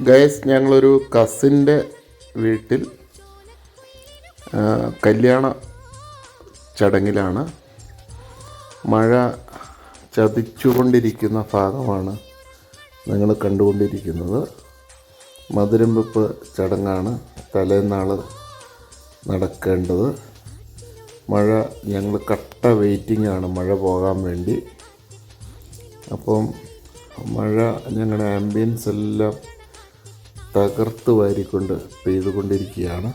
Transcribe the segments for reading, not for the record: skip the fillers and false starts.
Guys, ഞങ്ങളൊരു കസിൻ്റെ വീട്ടിൽ കല്യാണ ചടങ്ങിലാണ്. മഴ ചതിച്ചുകൊണ്ടിരിക്കുന്ന ഭാഗമാണ് നിങ്ങൾ കണ്ടുകൊണ്ടിരിക്കുന്നത്. മധുരം വെപ്പ് ചടങ്ങാണ് തലേന്നാൾ നടക്കേണ്ടത്. മഴ ഞങ്ങൾ കട്ട വെയിറ്റിംഗ് ആണ് മഴ പോകാൻ വേണ്ടി. അപ്പം മഴ ഞങ്ങളുടെ ആംബിയൻസ് എല്ലാം തകർത്ത് വാരിക്കൊണ്ട് പെയ്തുകൊണ്ടിരിക്കുകയാണ്.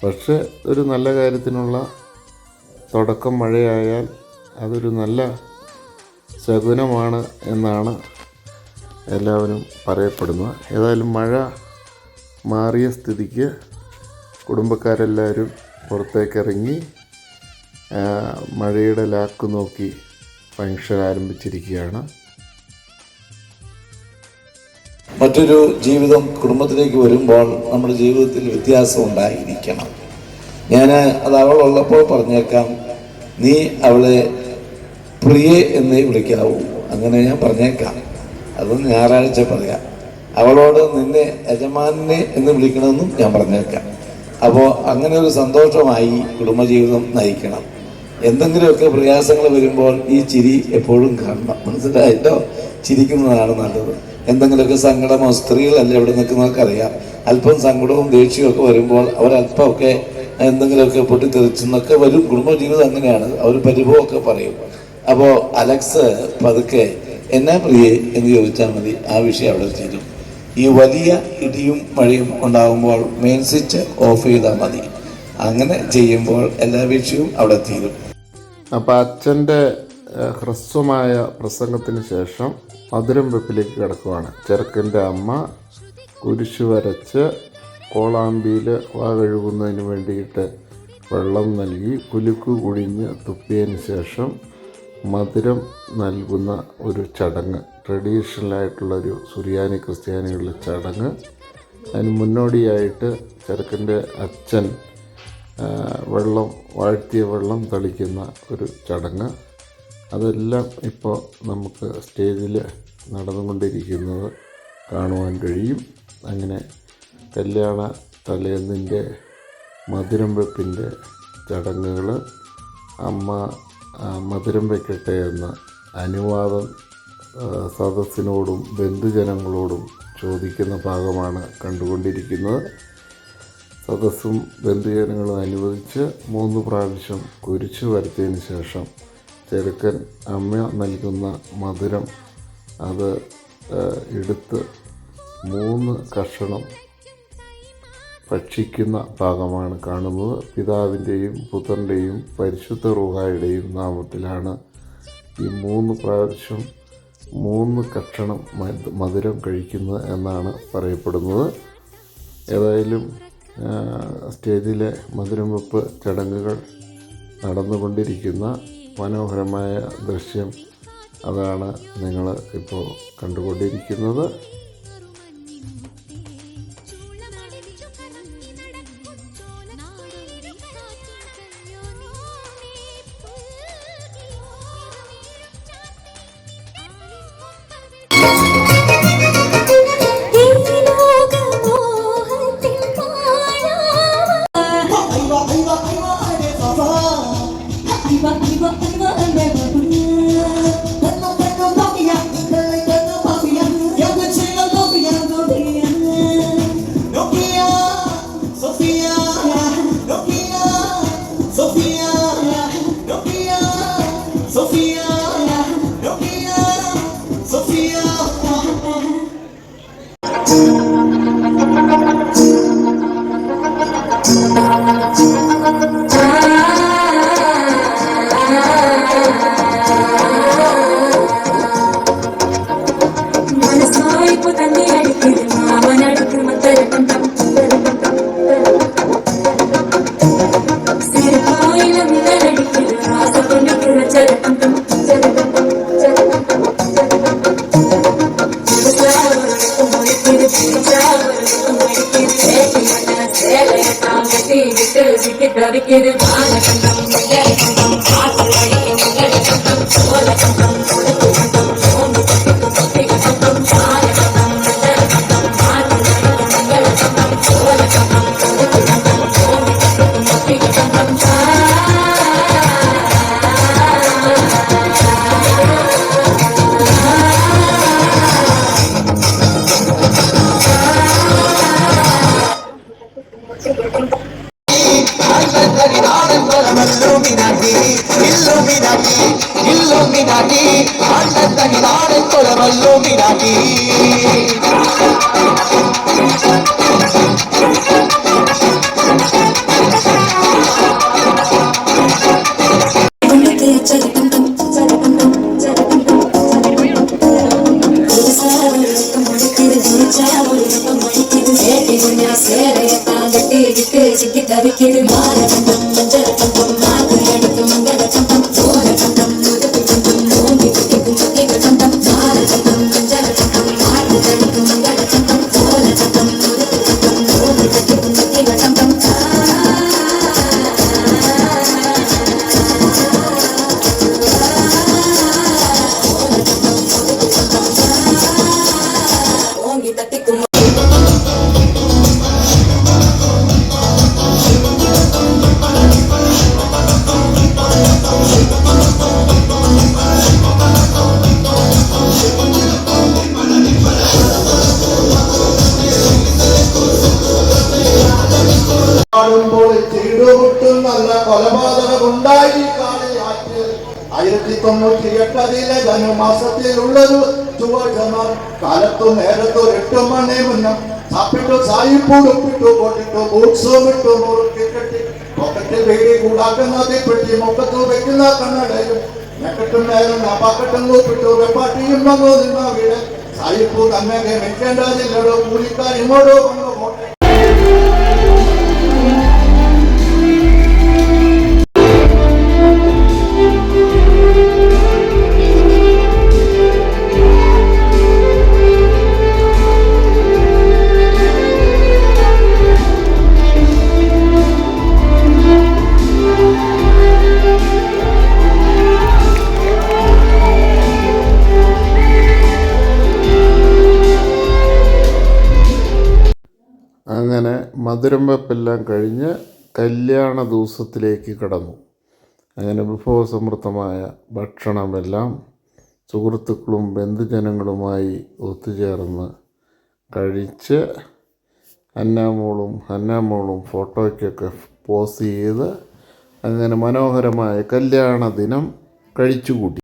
പക്ഷേ ഒരു നല്ല കാര്യത്തിനുള്ള തുടക്കം മഴയായാൽ അതൊരു നല്ല ശകുനമാണ് എന്നാണ് എല്ലാവരും പറയപ്പെടുന്നത്. ഏതായാലും മഴ മാറിയ സ്ഥിതിക്ക് കുടുംബക്കാരെല്ലാവരും പുറത്തേക്കിറങ്ങി മഴയുടെ ലാക്ക് നോക്കി ഫംഗ്ഷൻ ആരംഭിച്ചിരിക്കുകയാണ്. മറ്റൊരു ജീവിതം കുടുംബത്തിലേക്ക് വരുമ്പോൾ നമ്മുടെ ജീവിതത്തിൽ വ്യത്യാസം ഉണ്ടായിരിക്കണം. ഞാൻ അത് അവളുള്ളപ്പോൾ പറഞ്ഞേക്കാം, നീ അവളെ പ്രിയെ എന്നേ വിളിക്കാവൂ, അങ്ങനെ ഞാൻ പറഞ്ഞേക്കാം. അത് ഞായറാഴ്ച പറയാം. അവളോട് നിന്നെ യജമാനെ എന്ന് വിളിക്കണമെന്നും ഞാൻ പറഞ്ഞേക്കാം. അപ്പോൾ അങ്ങനെ ഒരു സന്തോഷമായി കുടുംബജീവിതം നയിക്കണം. എന്തെങ്കിലുമൊക്കെ പ്രയാസങ്ങൾ വരുമ്പോൾ ഈ ചിരി എപ്പോഴും കാണണം. മനസ്സിലായിട്ടോ? ചിരിക്കുന്നതാണ് നല്ലത്. എന്തെങ്കിലുമൊക്കെ സങ്കടമോ, സ്ത്രീകളല്ലേ ഇവിടെ നിൽക്കുന്നവർക്കറിയാം, അല്പം സങ്കടവും ദേഷ്യവും വരുമ്പോൾ അവരല്പമൊക്കെ എന്തെങ്കിലുമൊക്കെ പൊട്ടിത്തെറിച്ചെന്നൊക്കെ വരും. കുടുംബജീവിതം അങ്ങനെയാണ്. അവർ പരിഭവമൊക്കെ പറയും. അപ്പോൾ അലക്സ് പതുക്കെ എന്നാ പ്രിയേ എന്ന് ചോദിച്ചാൽ മതി, ആ വിഷയം അവിടെ തീരും. ഈ വലിയ ഇടിയും മഴയും ഉണ്ടാകുമ്പോൾ മെയിൻ സ്വിച്ച് ഓഫ് ചെയ്താൽ മതി. അങ്ങനെ ചെയ്യുമ്പോൾ എല്ലാ വിഷയവും അവിടെ തീരും. അപ്പോൾ അച്ഛൻ്റെ ഹ്രസ്വമായ പ്രസംഗത്തിന് ശേഷം മധുരം വെപ്പിലേക്ക് കിടക്കുവാണ്. ചെറുക്കൻ്റെ അമ്മ കുരിശ് വരച്ച് കോളാമ്പിയിൽ വാ കഴുകുന്നതിന് വേണ്ടിയിട്ട് വെള്ളം നൽകി കുലുക്ക് കുഴിഞ്ഞ് തുപ്പിയതിന് ശേഷം മധുരം നൽകുന്ന ഒരു ചടങ്ങ്, ട്രഡീഷണലായിട്ടുള്ളൊരു സുറിയാനി ക്രിസ്ത്യാനികളുടെ ചടങ്ങ്. അതിന് മുന്നോടിയായിട്ട് ചെറുക്കൻ്റെ അച്ഛൻ വാഴ്ത്തിയ വെള്ളം തളിക്കുന്ന ഒരു ചടങ്ങ്. അതെല്ലാം ഇപ്പോൾ നമുക്ക് സ്റ്റേജിൽ നടന്നുകൊണ്ടിരിക്കുന്നത് കാണുവാൻ കഴിയും. അങ്ങനെ കല്യാണ തലേന്നിൻ്റെ മധുരം വെപ്പിൻ്റെ ചടങ്ങുകൾ അമ്മ മധുരം വയ്ക്കട്ടെ എന്ന അനുവാദം സദസ്സിനോടും ബന്ധുജനങ്ങളോടും ചോദിക്കുന്ന ഭാഗമാണ് കണ്ടുകൊണ്ടിരിക്കുന്നത്. സദസ്സും ബന്ധുജനങ്ങളും അനുവദിച്ച് 3 പ്രാവശ്യം കുരിശ് വരച്ചതിന് ശേഷം ചെറുക്കൻ അമ്മ നൽകുന്ന മധുരം അത് എടുത്ത് 3 കഷണം ഭക്ഷിക്കുന്ന ഭാഗമാണ് കാണുന്നത്. പിതാവിൻ്റെയും പുത്രൻ്റെയും പരിശുദ്ധ റൂഹായുടെയും നാമത്തിലാണ് ഈ 3 പ്രാവശ്യം 3 കഷണം മധുരം കഴിക്കുന്നത് എന്നാണ് പറയപ്പെടുന്നത്. ഏതായാലും സ്റ്റേജിലെ മധുരം വെപ്പ് ചടങ്ങുകൾ നടന്നുകൊണ്ടിരിക്കുന്ന മനോഹരമായ ദൃശ്യം അതാണ് നിങ്ങൾ ഇപ്പോൾ കണ്ടുകൊണ്ടിരിക്കുന്നത്. Thank you. പാകി ുമ്പോൾ ചീടുമുട്ടും നല്ല കൊലപാതകമുണ്ടായി കാളിയാറ്റിൽ 1998 ധനുമാസത്തിലുള്ളൊരു ചുവചമർ കാലത്തും നേരത്തും 8 മണി മുന്നം സാപ്പിട്ടു സായിപ്പൂടുപ്പിട്ടു പൊട്ടിട്ടു ബൂട്ട്സും ഇട്ടു മുറുക്കി കെട്ടി പൊക്കറ്റിൽ വീടി കൂടാക്കുന്നത് പെട്ടി മുഖത്തു വെക്കുന്ന കണ്ണടയും നെക്കട്ടും നേരം പാക്കട്ടും കൂപ്പിട്ടു വെപ്പാട്ടിയും വന്നു നിന്ന വീട് സായിപ്പൂ തന്നെ വെക്കേണ്ടതില്ലടോ കൂലിക്കാരിമോടോ വന്നു പോട്ടെ. അങ്ങനെ മധുരം വെപ്പെല്ലാം കഴിഞ്ഞ് കല്യാണ ദിവസത്തിലേക്ക് കടന്നു. അങ്ങനെ വിഭവസമൃദ്ധമായ ഭക്ഷണമെല്ലാം സുഹൃത്തുക്കളും ബന്ധുജനങ്ങളുമായി ഒത്തുചേർന്ന് കഴിച്ച് ഹന്നാമോളും ഫോട്ടോയ്ക്കൊക്കെ പോസ് ചെയ്ത് അങ്ങനെ മനോഹരമായ കല്യാണ ദിനം കഴിച്ചുകൂട്ടി.